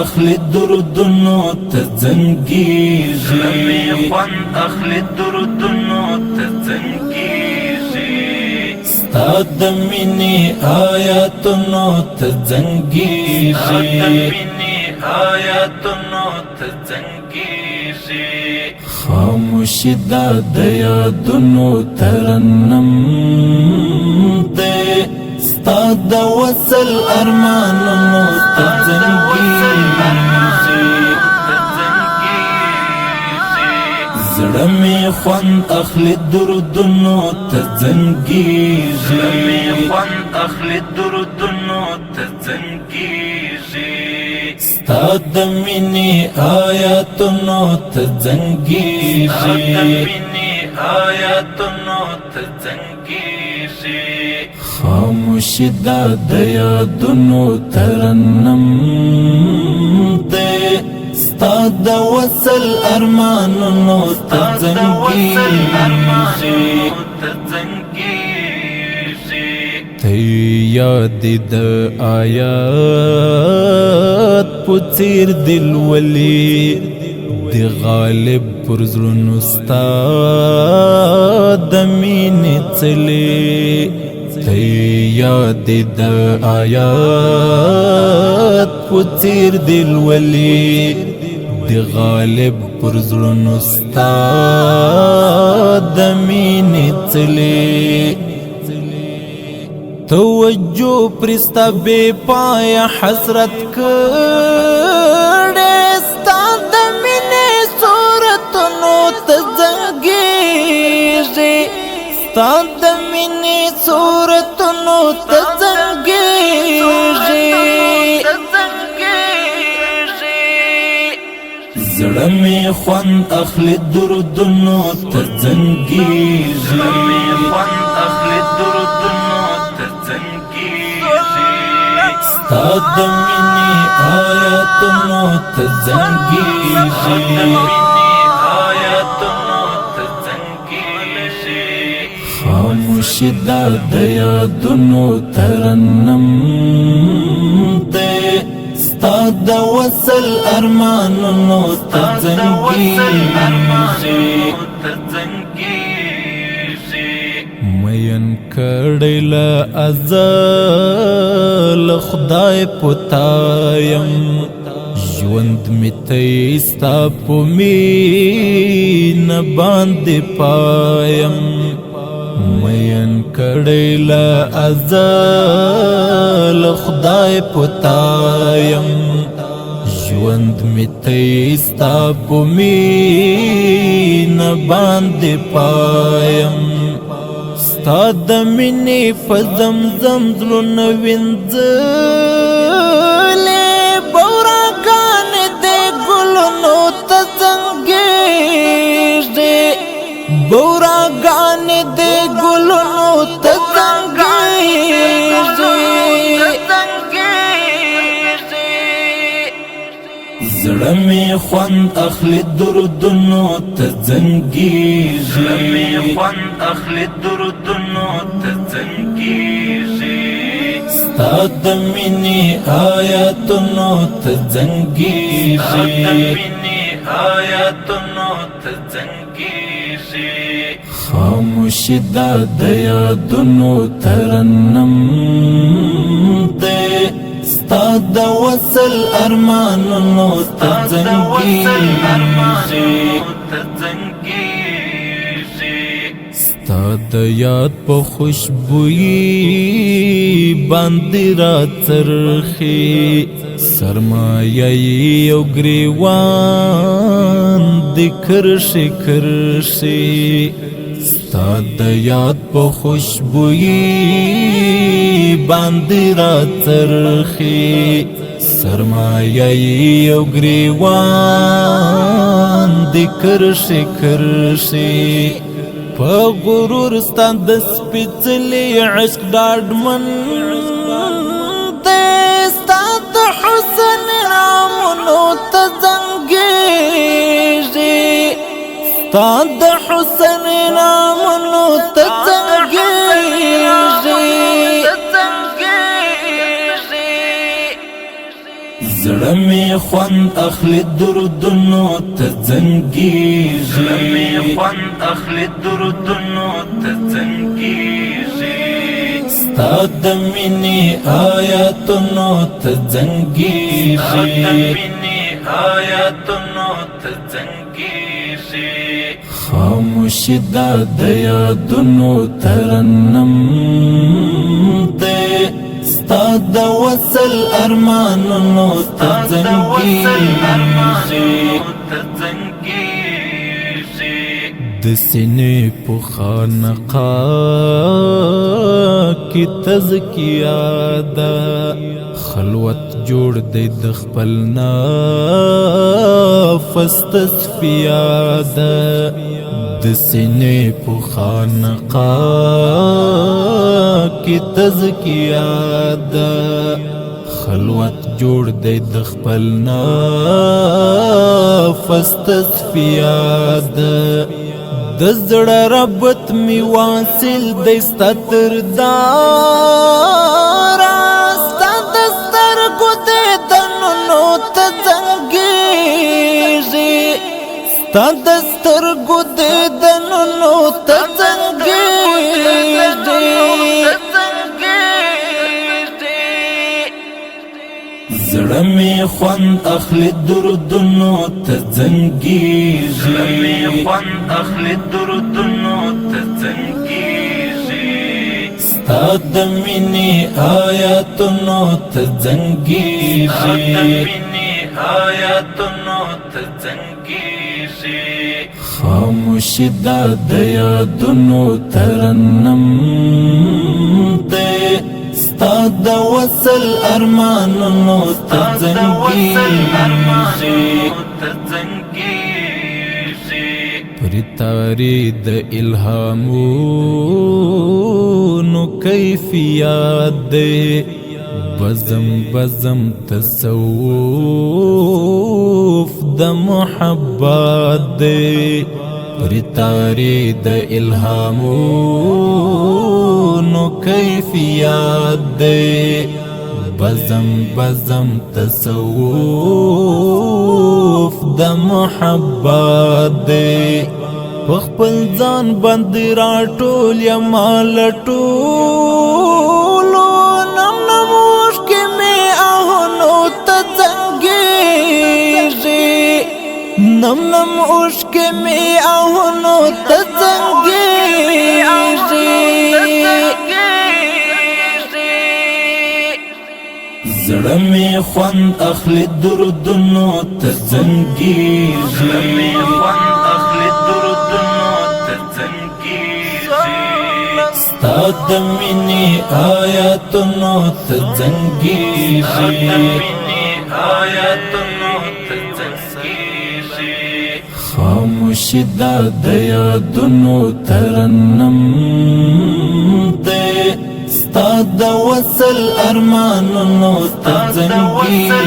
اخلي دردونو ته زنګیږي زړه مې خوند اخلي دردونو ته زنګیږي ستا د مینې آیاتونو ته زنګیږي ستا د مینې آیاتونو ته زنګیږي خاموشي دا د یادونو ترنم دی ستا د وصل ارمانونو ته زنګیږي زړه مې خوند اخلي دردونو ته زنګیږي زړه مې خوند اخلي دردونو ته زنګیږي ستا د مینې آیاتونو ته زنګیږي ستا د مینې آیاتونو ته زنګیږي خاموشي دا د یادونو ترنم دی ستا د وصل ارمانونو ته زنګیږي ته یاد د آیات په څیر دل ولي د غالب پر زړونو ستا د مینې څلې ته یاد د آیات په څیر دل ولي د غالب پر زړونو ستا د مینې څلې توجه پرستا بے پایا حسرت کړه ستا د مینې صورتونو ته زنګیږي ستا د مینې صورتونو ته زنګیږي زړه مې خوند اخلي دردونو ته زنګیږي زړه مې خوند اخلي دردونو ته زنګیږي ستا د مینې آیاتونو ته زنګیږي ستا د مینې آیاتونو ته زنګیږي خاموشي دا د یادونو ترنم دی ستا د وصل ارمانونو ته زنګیږي مین کړی له ازل خدای پتایم ژوند مې ته ستا په مینه باندې پایم مین کړی له ازل خدای پتایم ژوند مې ته ستا په مینه باندې پایم ستا د مینې په زمزم زړونه وینځلې بوراګانې د ګلونو ته زنګیږي بوراګانې د ګلونو ته زنګیږي زړه مې خوند اخلي دردونو ته زنګیږي زړه مې خوند اخلي دردونو ته زنګیږي ستا د مینې آیاتونو ته زنګیږي ستا د مینې آیاتونو ته زنګیږي خاموشي دا د یادونو ترنم دی ستا د وصل ارمانونو ته زنګیږي ستا د یاد په خوشبویي باندې راڅرخي سرمایه یو ګریوان د کرښې کرښې ستا د یاد په خوشبویي باندې راڅرخي سرمایه یو ګریوان د کرښې کرښې په غرور ستا د سپېڅلي عشق ډاډمن دی ستا د حسن نامونو ته زنګیږي ستا د حسن نامونو ته زنګیږي زړه زړه مې خوند اخلي دردونو ته زنګېږي، زړه مې خوند اخلي دردونو ته زنګېږي، ستا د مینې آیاتونو ته زنګېږي، ستا د مینې آیاتونو ته زنګېږي، خاموشي دا د یادونو ترنم دی، ستا د وصل ارمانونو ته زنګېږي، د سینې په خانقاه کې تزکیه ده، خلوت جوړ دی د خپل نفس تصفیه ده، د سینې په خانقاه کې تزکیه ده، خلوت جوړ دی د خپل نفس تصفیه ده، د زړه ربط می واصل دی ستا تر داره، ستا د سترګو دیدنونو ته زنګېږي، ستا د سترګو دیدنونو ته زنګېږي، زړه مې خوند اخلي دردونو ته زنګېږي، زړه مې خوند اخلي دردونو ته زنګېږي، ستا د مینې آیاتونو ته زنګېږي، ستا د مینې آیاتونو ته زنګېږي، خاموشي دا د یادونو ترنم دی، ستا د وصل ارمانونو ته زنګېږي، پرې تاري د الهامونو کیفیت دی، بزم بزم تصوف د محبت دی، پرې تاري د الهامونو کیفیت دی، بزم بزم تصوف د محبت دی، خپل ځان باندې راټول یما لټولو، نم نم اوښکې مې آهونو ته زنګېږي، نم نم اوښکې مې آهونو ته زنګېږي، زړه مې خوند اخلي دردونو ته زنګېږي، زړه مې خوند اخلي دردونو ته زنګېږي، ستا د مینې آیاتونو ته زنګېږي، ستا د مینې آیاتونو ته زنګېږي، خاموشي دا د یادونو ترنم دی، ستا د وصل ارمانونو ته زنګېږي.